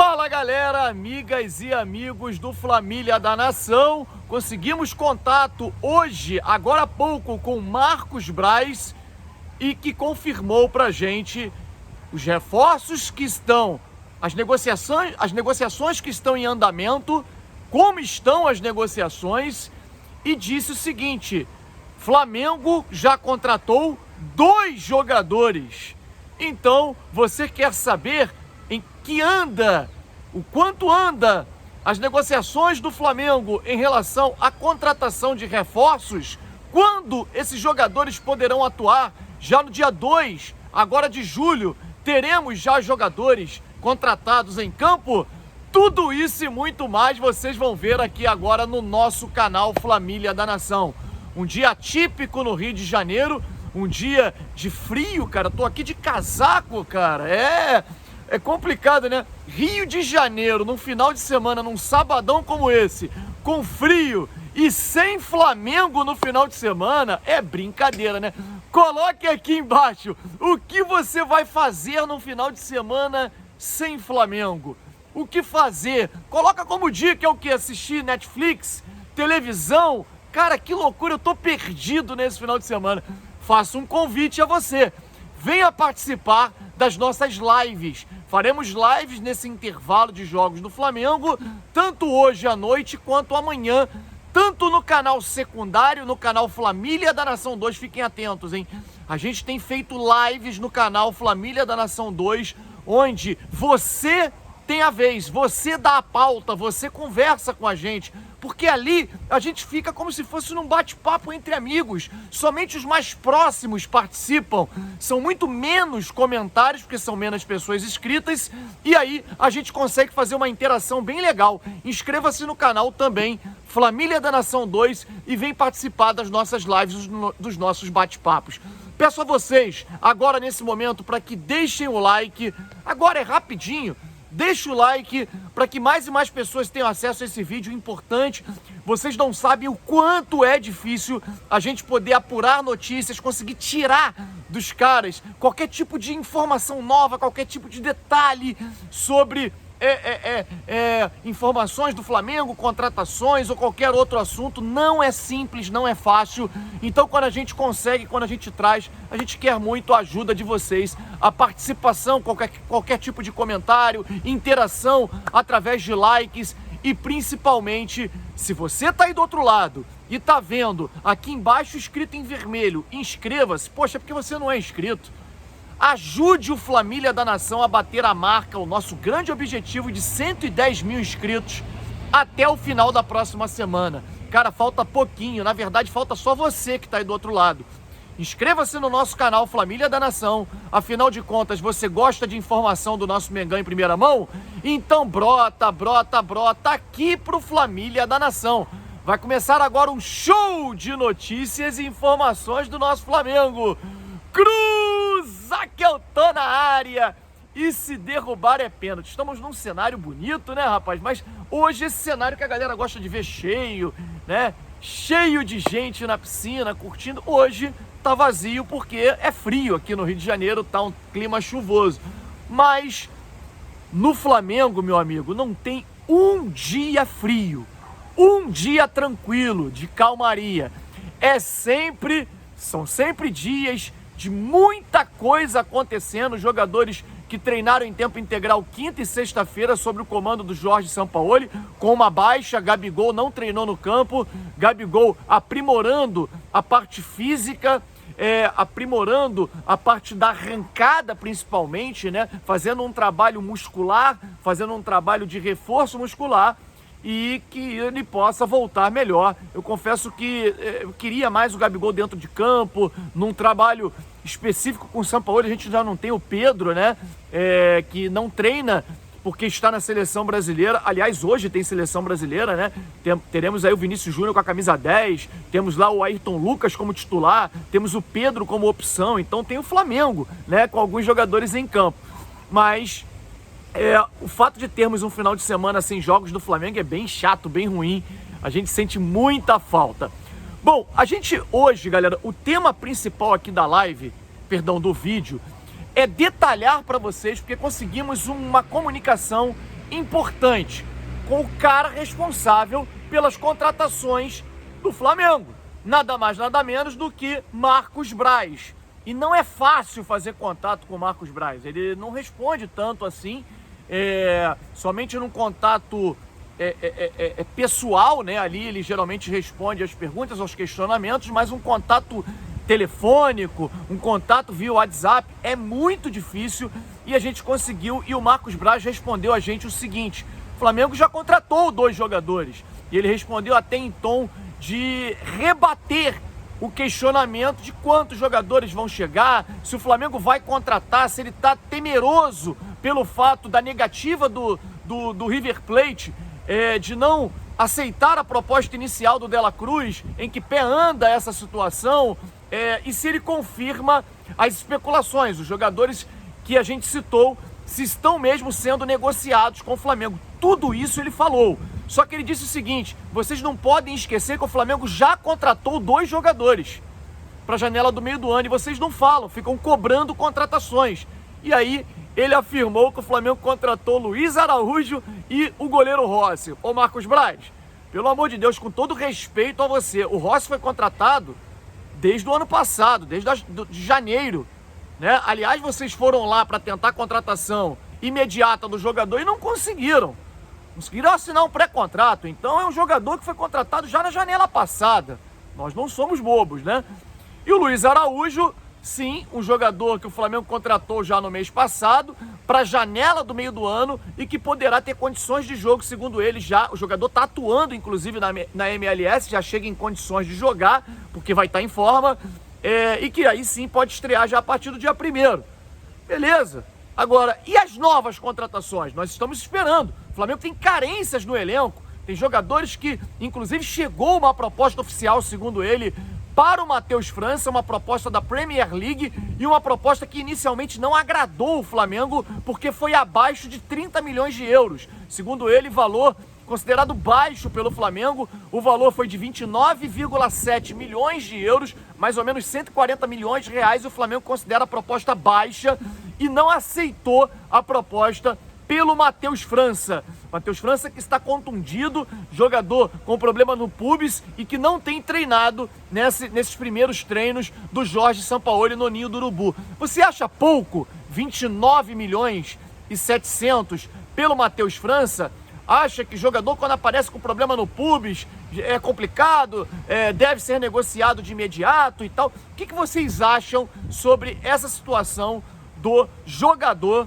Fala galera, amigas e amigos do Família da Nação. Conseguimos contato hoje, agora há pouco, com Marcos Braz e que confirmou pra gente os reforços que estão, as negociações que estão em andamento, como estão as negociações, e disse o seguinte: Flamengo já contratou 2 jogadores. Então, você quer saber o quanto anda as negociações do Flamengo em relação à contratação de reforços? Quando esses jogadores poderão atuar? Já no dia 2, agora de julho, teremos já jogadores contratados em campo? Tudo isso e muito mais vocês vão ver aqui agora no nosso canal Família da Nação. Um dia atípico no Rio de Janeiro, um dia de frio, cara. Tô aqui de casaco, cara. É complicado, né? Rio de Janeiro, num final de semana, num sabadão como esse, com frio e sem Flamengo no final de semana, é brincadeira, né? Coloque aqui embaixo o que você vai fazer no final de semana sem Flamengo. O que fazer? Coloca como dica é o que? Assistir Netflix, televisão. Cara, que loucura, eu tô perdido nesse final de semana. Faço um convite a você. Venha participar das nossas lives. Faremos lives nesse intervalo de jogos do Flamengo, tanto hoje à noite quanto amanhã, tanto no canal secundário, no canal Família da Nação 2, fiquem atentos, hein? A gente tem feito lives no canal Família da Nação 2, onde você tem a vez, você dá a pauta, você conversa com a gente, porque ali a gente fica como se fosse num bate-papo entre amigos. Somente os mais próximos participam, são muito menos comentários, porque são menos pessoas inscritas, e aí a gente consegue fazer uma interação bem legal. Inscreva-se no canal também, Família da Nação 2, e vem participar das nossas lives, dos nossos bate-papos. Peço a vocês, agora nesse momento, para que deixem o like, agora é rapidinho, deixa o like para que mais e mais pessoas tenham acesso a esse vídeo importante. Vocês não sabem o quanto é difícil a gente poder apurar notícias, conseguir tirar dos caras qualquer tipo de informação nova, qualquer tipo de detalhe sobre informações do Flamengo, contratações ou qualquer outro assunto. Não é simples, não é fácil. Então, quando a gente consegue, quando a gente traz, a gente quer muito a ajuda de vocês, a participação, qualquer tipo de comentário, interação através de likes, e principalmente, se você tá aí do outro lado e tá vendo aqui embaixo escrito em vermelho, inscreva-se. Poxa, porque você não é inscrito? Ajude o Família da Nação a bater a marca, o nosso grande objetivo de 110 mil inscritos até o final da próxima semana. Cara, falta pouquinho, na verdade falta só você que está aí do outro lado. Inscreva-se no nosso canal Família da Nação, afinal de contas você gosta de informação do nosso Mengão em primeira mão? Então brota aqui pro Família da Nação. Vai começar agora um show de notícias e informações do nosso Flamengo. Cruza que eu tô na área, e se derrubar é pênalti. Estamos num cenário bonito, né, rapaz? Mas hoje esse cenário que a galera gosta de ver cheio, né? Cheio de gente na piscina, curtindo. Hoje tá vazio porque é frio aqui no Rio de Janeiro, tá um clima chuvoso. Mas no Flamengo, meu amigo, não tem um dia frio, um dia tranquilo, de calmaria. São sempre dias de muita coisa acontecendo. Jogadores que treinaram em tempo integral quinta e sexta-feira sob o comando do Jorge Sampaoli, com uma baixa. Gabigol não treinou no campo, Gabigol aprimorando a parte física, aprimorando a parte da arrancada principalmente, né? Fazendo um trabalho muscular, fazendo um trabalho de reforço muscular, e que ele possa voltar melhor. Eu confesso que eu queria mais o Gabigol dentro de campo, num trabalho específico com o Sampaoli. A gente já não tem o Pedro, né? Que não treina porque está na seleção brasileira. Aliás, hoje tem seleção brasileira, né? Teremos aí o Vinícius Júnior com a camisa 10, temos lá o Ayrton Lucas como titular, temos o Pedro como opção. Então tem o Flamengo, né? Com alguns jogadores em campo. Mas o fato de termos um final de semana sem jogos do Flamengo é bem chato, bem ruim. A gente sente muita falta. Bom, a gente hoje, galera, o tema principal aqui da live, do vídeo, é detalhar para vocês, porque conseguimos uma comunicação importante com o cara responsável pelas contratações do Flamengo. Nada mais, nada menos do que Marcos Braz. E não é fácil fazer contato com o Marcos Braz. Ele não responde tanto assim, somente num contato pessoal, né? Ali ele geralmente responde às perguntas, aos questionamentos, mas um contato telefônico, um contato via WhatsApp é muito difícil, e a gente conseguiu, e o Marcos Braz respondeu a gente o seguinte: o Flamengo já contratou 2 jogadores, e ele respondeu até em tom de rebater o questionamento de quantos jogadores vão chegar, se o Flamengo vai contratar, se ele está temeroso pelo fato da negativa do River Plate, de não aceitar a proposta inicial do De La Cruz, em que pé anda essa situação, e se ele confirma as especulações, os jogadores que a gente citou, se estão mesmo sendo negociados com o Flamengo. Tudo isso ele falou. Só que ele disse o seguinte: vocês não podem esquecer que o Flamengo já contratou 2 jogadores para a janela do meio do ano, e vocês não falam, ficam cobrando contratações. E aí ele afirmou que o Flamengo contratou Luiz Araújo e o goleiro Rossi. Ô Marcos Braz, pelo amor de Deus, com todo respeito a você, o Rossi foi contratado desde o ano passado, desde de janeiro, né? Aliás, vocês foram lá para tentar a contratação imediata do jogador e não conseguiram. Conseguiram assinar um pré-contrato. Então é um jogador que foi contratado já na janela passada. Nós não somos bobos, né? E o Luiz Araújo, sim, um jogador que o Flamengo contratou já no mês passado para a janela do meio do ano e que poderá ter condições de jogo, segundo ele. Já o jogador está atuando, inclusive, na MLS, já chega em condições de jogar, porque vai estar em forma, e que aí sim pode estrear já a partir do dia 1º. Beleza. Agora, e as novas contratações? Nós estamos esperando. O Flamengo tem carências no elenco, tem jogadores que, inclusive, chegou uma proposta oficial, segundo ele, para o Matheus França, uma proposta da Premier League, e uma proposta que inicialmente não agradou o Flamengo, porque foi abaixo de 30 milhões de euros. Segundo ele, valor considerado baixo pelo Flamengo. O valor foi de 29,7 milhões de euros, mais ou menos 140 milhões de reais. O Flamengo considera a proposta baixa e não aceitou a proposta pelo Matheus França. Matheus França, que está contundido, jogador com problema no pubis e que não tem treinado nesses primeiros treinos do Jorge Sampaoli no Ninho do Urubu. Você acha pouco 29 milhões e 700 pelo Matheus França? Acha que jogador, quando aparece com problema no pubis, é complicado, deve ser negociado de imediato e tal? O que vocês acham sobre essa situação do jogador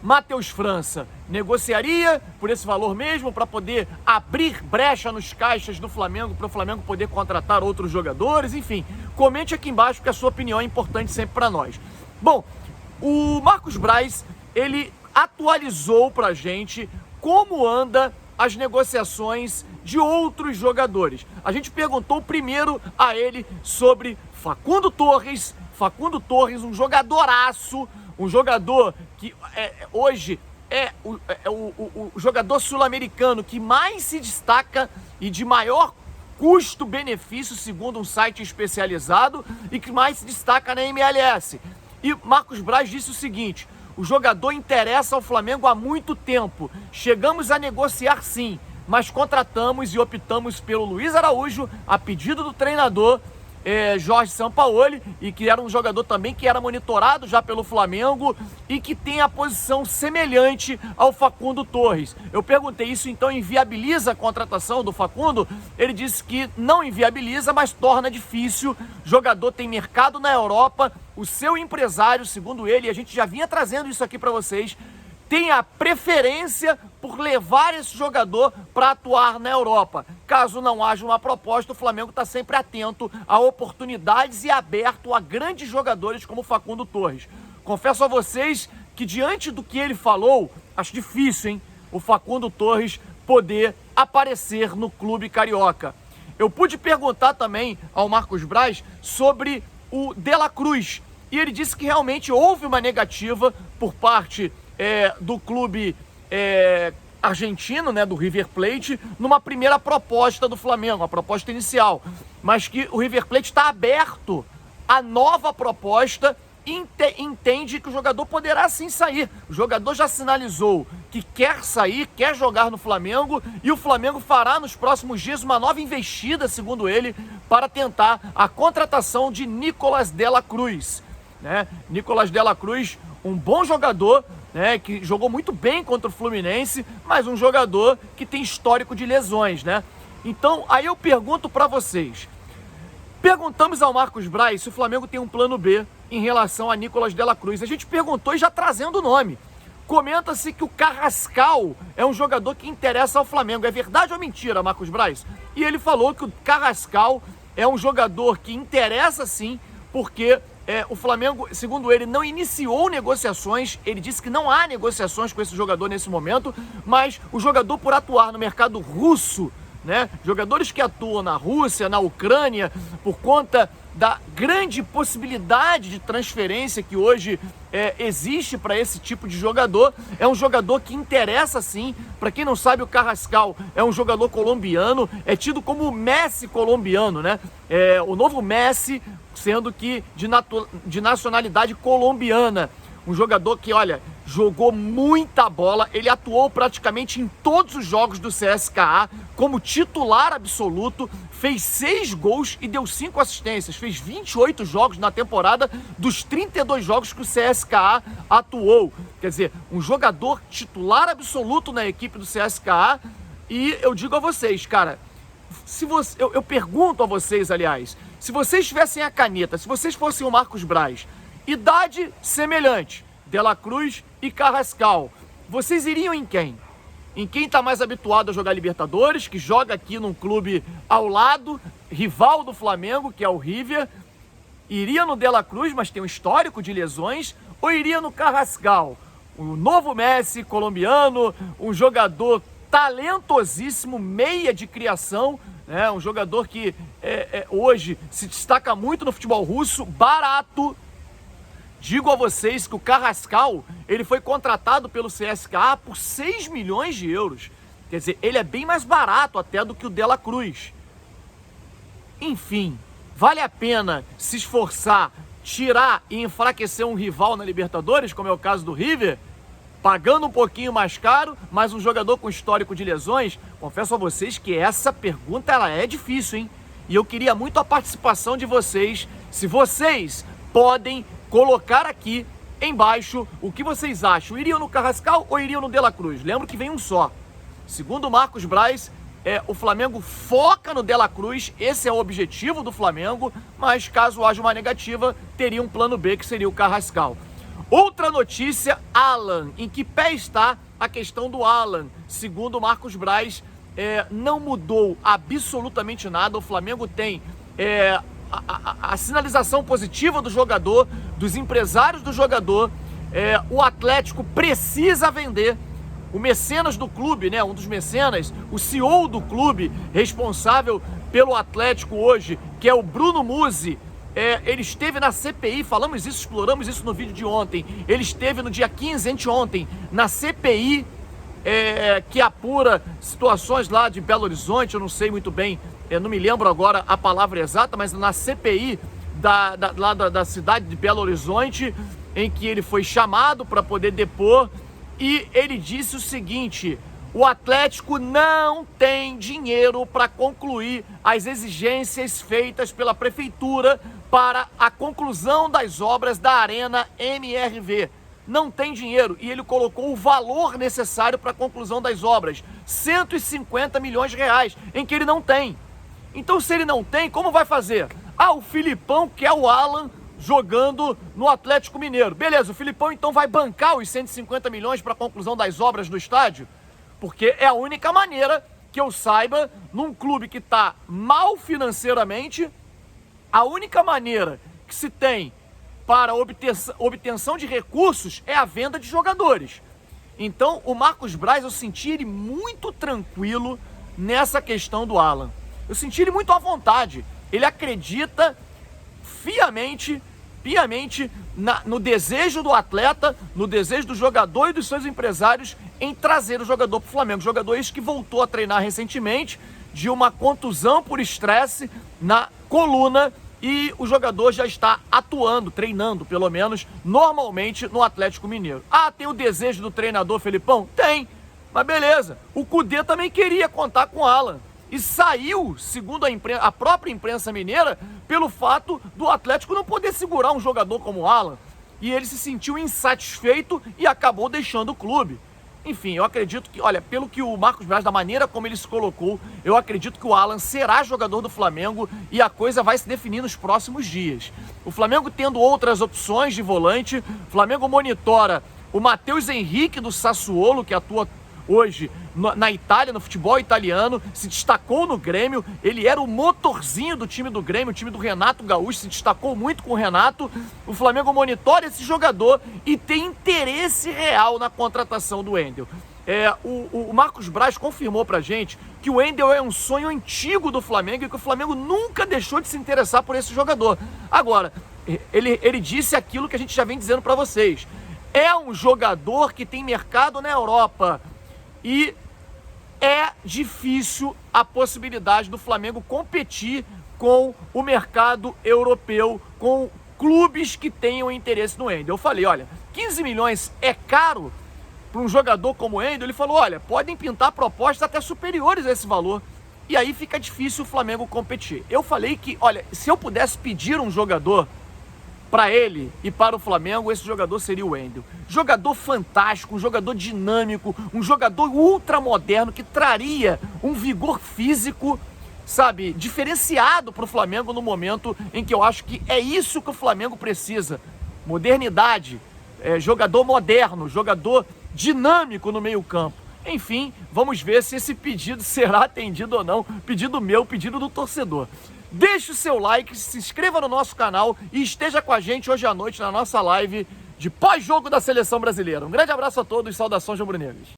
Matheus França? Negociaria por esse valor mesmo para poder abrir brecha nos caixas do Flamengo, para o Flamengo poder contratar outros jogadores? Enfim, comente aqui embaixo, porque a sua opinião é importante sempre para nós. Bom, o Marcos Braz, ele atualizou para a gente como anda as negociações de outros jogadores. A gente perguntou primeiro a ele sobre Facundo Torres. Facundo Torres, um jogadoraço, um jogador que hoje é o jogador sul-americano que mais se destaca e de maior custo-benefício, segundo um site especializado, e que mais se destaca na MLS. E Marcos Braz disse o seguinte: o jogador interessa ao Flamengo há muito tempo. Chegamos a negociar sim, mas contratamos e optamos pelo Luiz Araújo, a pedido do treinador Jorge Sampaoli, e que era um jogador também que era monitorado já pelo Flamengo e que tem a posição semelhante ao Facundo Torres. Eu perguntei, isso então inviabiliza a contratação do Facundo? Ele disse que não inviabiliza, mas torna difícil. O jogador tem mercado na Europa, o seu empresário, segundo ele, e a gente já vinha trazendo isso aqui para vocês, tem a preferência por levar esse jogador para atuar na Europa. Caso não haja uma proposta, o Flamengo está sempre atento a oportunidades e aberto a grandes jogadores como o Facundo Torres. Confesso a vocês que, diante do que ele falou, acho difícil, hein, o Facundo Torres poder aparecer no clube carioca. Eu pude perguntar também ao Marcos Braz sobre o De La Cruz, e ele disse que realmente houve uma negativa por parte do clube argentino, né, do River Plate, numa primeira proposta do Flamengo, a proposta inicial, mas que o River Plate está aberto à nova proposta entende que o jogador poderá sim sair. O jogador já sinalizou que quer sair, quer jogar no Flamengo, e o Flamengo fará nos próximos dias uma nova investida, segundo ele, para tentar a contratação de Nicolás de la Cruz, né? Nicolás de la Cruz, um bom jogador, né, que jogou muito bem contra o Fluminense, mas um jogador que tem histórico de lesões, né? Então, aí eu pergunto para vocês. Perguntamos ao Marcos Braz se o Flamengo tem um plano B em relação a Nicolás de la Cruz. A gente perguntou e já trazendo o nome. Comenta-se que o Carrascal é um jogador que interessa ao Flamengo. É verdade ou mentira, Marcos Braz? E ele falou que o Carrascal é um jogador que interessa sim, porque o Flamengo, segundo ele, não iniciou negociações. Ele disse que não há negociações com esse jogador nesse momento, mas o jogador, por atuar no mercado russo, né, jogadores que atuam na Rússia, na Ucrânia, por conta da grande possibilidade de transferência que hoje existe para esse tipo de jogador, é um jogador que interessa sim. Para quem não sabe, o Carrascal é um jogador colombiano, é tido como o Messi colombiano, né? O novo Messi, sendo que de nacionalidade colombiana. Um jogador que, olha, jogou muita bola, ele atuou praticamente em todos os jogos do CSKA como titular absoluto, fez 6 gols e deu 5 assistências, fez 28 jogos na temporada dos 32 jogos que o CSKA atuou. Quer dizer, um jogador titular absoluto na equipe do CSKA. E eu digo a vocês, cara, eu pergunto a vocês, aliás, se vocês tivessem a caneta, se vocês fossem o Marcos Braz, idade semelhante, de la Cruz e Carrascal, vocês iriam em quem? Em quem está mais habituado a jogar Libertadores, que joga aqui num clube ao lado, rival do Flamengo, que é o River? Iria no de la Cruz, mas tem um histórico de lesões? Ou iria no Carrascal, o novo Messi colombiano, um jogador talentosíssimo, meia de criação, né? Um jogador que hoje se destaca muito no futebol russo, barato. Digo a vocês que o Carrascal, ele foi contratado pelo CSKA por 6 milhões de euros. Quer dizer, ele é bem mais barato até do que o de la Cruz. Enfim, vale a pena se esforçar, tirar e enfraquecer um rival na Libertadores, como é o caso do River, pagando um pouquinho mais caro, mas um jogador com histórico de lesões? Confesso a vocês que essa pergunta ela é difícil, hein? E eu queria muito a participação de vocês, se vocês podem colocar aqui embaixo o que vocês acham. Iriam no Carrascal ou iriam no de la Cruz? Lembro que vem um só. Segundo o Marcos Braz, o Flamengo foca no de la Cruz, esse é o objetivo do Flamengo, mas caso haja uma negativa, teria um plano B, que seria o Carrascal. Outra notícia, Alan. Em que pé está a questão do Alan? Segundo o Marcos Braz, não mudou absolutamente nada. O Flamengo tem a sinalização positiva do jogador, dos empresários do jogador. O Atlético precisa vender. O mecenas do clube, né, um dos mecenas, o CEO do clube, responsável pelo Atlético hoje, que é o Bruno Musi, ele esteve na CPI, falamos isso, exploramos isso no vídeo de ontem. Ele esteve no dia 15, anteontem, na CPI, que apura situações lá de Belo Horizonte, eu não sei muito bem, não me lembro agora a palavra exata, mas na CPI da cidade de Belo Horizonte, em que ele foi chamado para poder depor, e ele disse o seguinte: o Atlético não tem dinheiro para concluir as exigências feitas pela prefeitura para a conclusão das obras da Arena MRV. Não tem dinheiro, e ele colocou o valor necessário para a conclusão das obras, 150 milhões de reais, em que ele não tem. Então, se ele não tem, como vai fazer? O Filipão quer o Alan jogando no Atlético Mineiro. Beleza, o Filipão então vai bancar os 150 milhões para a conclusão das obras do estádio? Porque é a única maneira que eu saiba, num clube que está mal financeiramente, a única maneira que se tem para obtenção de recursos é a venda de jogadores. Então, o Marcos Braz, eu senti ele muito tranquilo nessa questão do Alan. Eu senti ele muito à vontade. Ele acredita piamente no desejo do atleta, no desejo do jogador e dos seus empresários em trazer o jogador para o Flamengo. Jogador esse que voltou a treinar recentemente de uma contusão por estresse na coluna e o jogador já está atuando, treinando, pelo menos, normalmente no Atlético Mineiro. Ah, tem o desejo do treinador Felipão? Tem, mas beleza. O Kudê também queria contar com o Alan e saiu, segundo a própria imprensa mineira, pelo fato do Atlético não poder segurar um jogador como o Alan. E ele se sentiu insatisfeito e acabou deixando o clube. Enfim, eu acredito que, olha, pelo que o Marcos Braz, da maneira como ele se colocou, eu acredito que o Alan será jogador do Flamengo e a coisa vai se definir nos próximos dias. O Flamengo tendo outras opções de volante, o Flamengo monitora o Matheus Henrique do Sassuolo, que atua hoje na Itália, no futebol italiano, se destacou no Grêmio, ele era o motorzinho do time do Grêmio, o time do Renato Gaúcho, se destacou muito com o Renato. O Flamengo monitora esse jogador e tem interesse real na contratação do Wendel. O Marcos Braz confirmou pra gente que o Wendel é um sonho antigo do Flamengo e que o Flamengo nunca deixou de se interessar por esse jogador. Agora, ele disse aquilo que a gente já vem dizendo pra vocês. É um jogador que tem mercado na Europa e é difícil a possibilidade do Flamengo competir com o mercado europeu, com clubes que tenham interesse no Wendel. Eu falei, olha, 15 milhões é caro para um jogador como o Wendel? Ele falou, olha, podem pintar propostas até superiores a esse valor. E aí fica difícil o Flamengo competir. Eu falei que, olha, se eu pudesse pedir um jogador para ele e para o Flamengo, esse jogador seria o Wendel. Jogador fantástico, um jogador dinâmico, um jogador ultramoderno que traria um vigor físico, sabe, diferenciado para o Flamengo no momento em que eu acho que é isso que o Flamengo precisa. Modernidade, jogador moderno, jogador dinâmico no meio-campo. Enfim, vamos ver se esse pedido será atendido ou não. Pedido meu, pedido do torcedor. Deixe o seu like, se inscreva no nosso canal e esteja com a gente hoje à noite na nossa live de pós-jogo da Seleção Brasileira. Um grande abraço a todos e saudações rubro-negras.